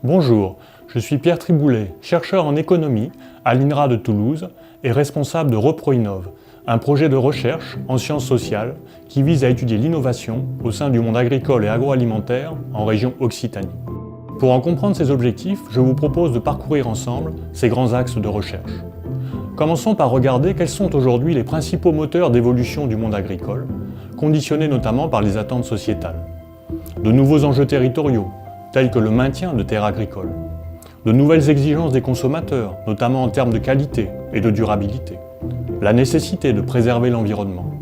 Bonjour, je suis Pierre Triboulet, chercheur en économie à l'INRA de Toulouse et responsable de ReproInnov, un projet de recherche en sciences sociales qui vise à étudier l'innovation au sein du monde agricole et agroalimentaire en région Occitanie. Pour en comprendre ces objectifs, je vous propose de parcourir ensemble ces grands axes de recherche. Commençons par regarder quels sont aujourd'hui les principaux moteurs d'évolution du monde agricole, conditionnés notamment par les attentes sociétales. De nouveaux enjeux territoriaux, tels que le maintien de terres agricoles. De nouvelles exigences des consommateurs, notamment en termes de qualité et de durabilité. La nécessité de préserver l'environnement.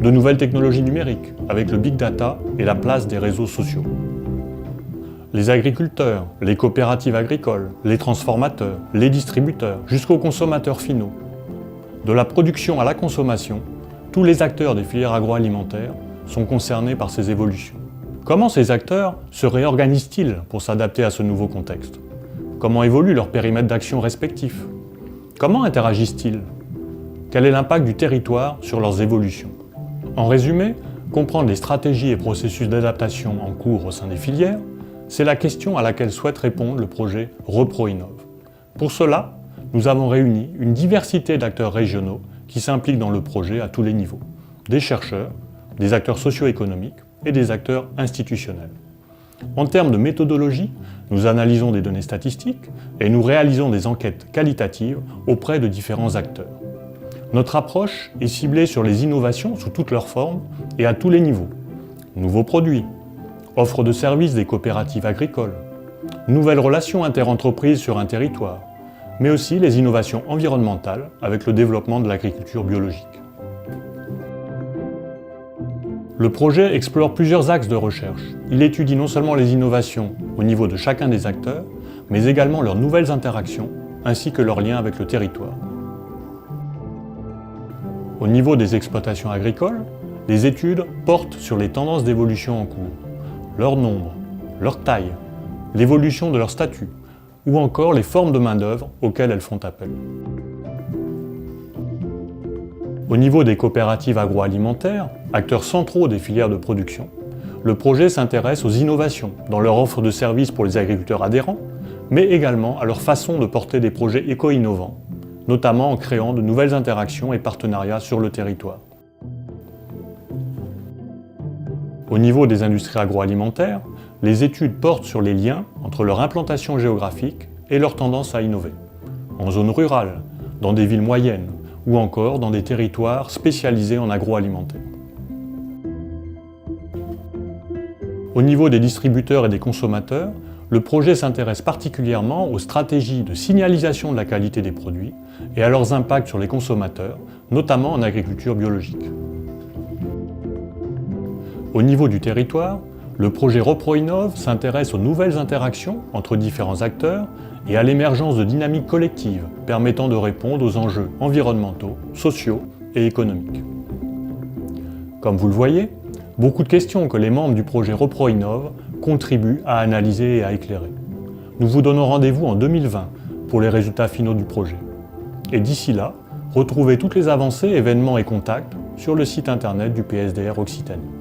De nouvelles technologies numériques, avec le big data et la place des réseaux sociaux. Les agriculteurs, les coopératives agricoles, les transformateurs, les distributeurs, jusqu'aux consommateurs finaux. De la production à la consommation, tous les acteurs des filières agroalimentaires sont concernés par ces évolutions. Comment ces acteurs se réorganisent-ils pour s'adapter à ce nouveau contexte? Comment évolue leur périmètre d'action respectif? Comment interagissent-ils? Quel est l'impact du territoire sur leurs évolutions? En résumé, comprendre les stratégies et processus d'adaptation en cours au sein des filières, c'est la question à laquelle souhaite répondre le projet ReproInnov. Pour cela, nous avons réuni une diversité d'acteurs régionaux qui s'impliquent dans le projet à tous les niveaux, des chercheurs, des acteurs socio-économiques et des acteurs institutionnels. En termes de méthodologie, nous analysons des données statistiques et nous réalisons des enquêtes qualitatives auprès de différents acteurs. Notre approche est ciblée sur les innovations sous toutes leurs formes et à tous les niveaux. Nouveaux produits, offre de services des coopératives agricoles, nouvelles relations interentreprises sur un territoire, mais aussi les innovations environnementales avec le développement de l'agriculture biologique. Le projet explore plusieurs axes de recherche. Il étudie non seulement les innovations au niveau de chacun des acteurs, mais également leurs nouvelles interactions, ainsi que leurs liens avec le territoire. Au niveau des exploitations agricoles, les études portent sur les tendances d'évolution en cours, leur nombre, leur taille, l'évolution de leur statut, ou encore les formes de main-d'œuvre auxquelles elles font appel. Au niveau des coopératives agroalimentaires, acteurs centraux des filières de production, le projet s'intéresse aux innovations dans leur offre de services pour les agriculteurs adhérents, mais également à leur façon de porter des projets éco-innovants, notamment en créant de nouvelles interactions et partenariats sur le territoire. Au niveau des industries agroalimentaires, les études portent sur les liens entre leur implantation géographique et leur tendance à innover, en zone rurale, dans des villes moyennes, ou encore dans des territoires spécialisés en agroalimentaire. Au niveau des distributeurs et des consommateurs, le projet s'intéresse particulièrement aux stratégies de signalisation de la qualité des produits et à leurs impacts sur les consommateurs, notamment en agriculture biologique. Au niveau du territoire, le projet ReproInnov s'intéresse aux nouvelles interactions entre différents acteurs et à l'émergence de dynamiques collectives permettant de répondre aux enjeux environnementaux, sociaux et économiques. Comme vous le voyez, beaucoup de questions que les membres du projet ReproInnov contribuent à analyser et à éclairer. Nous vous donnons rendez-vous en 2020 pour les résultats finaux du projet. Et d'ici là, retrouvez toutes les avancées, événements et contacts sur le site internet du PSDR Occitanie.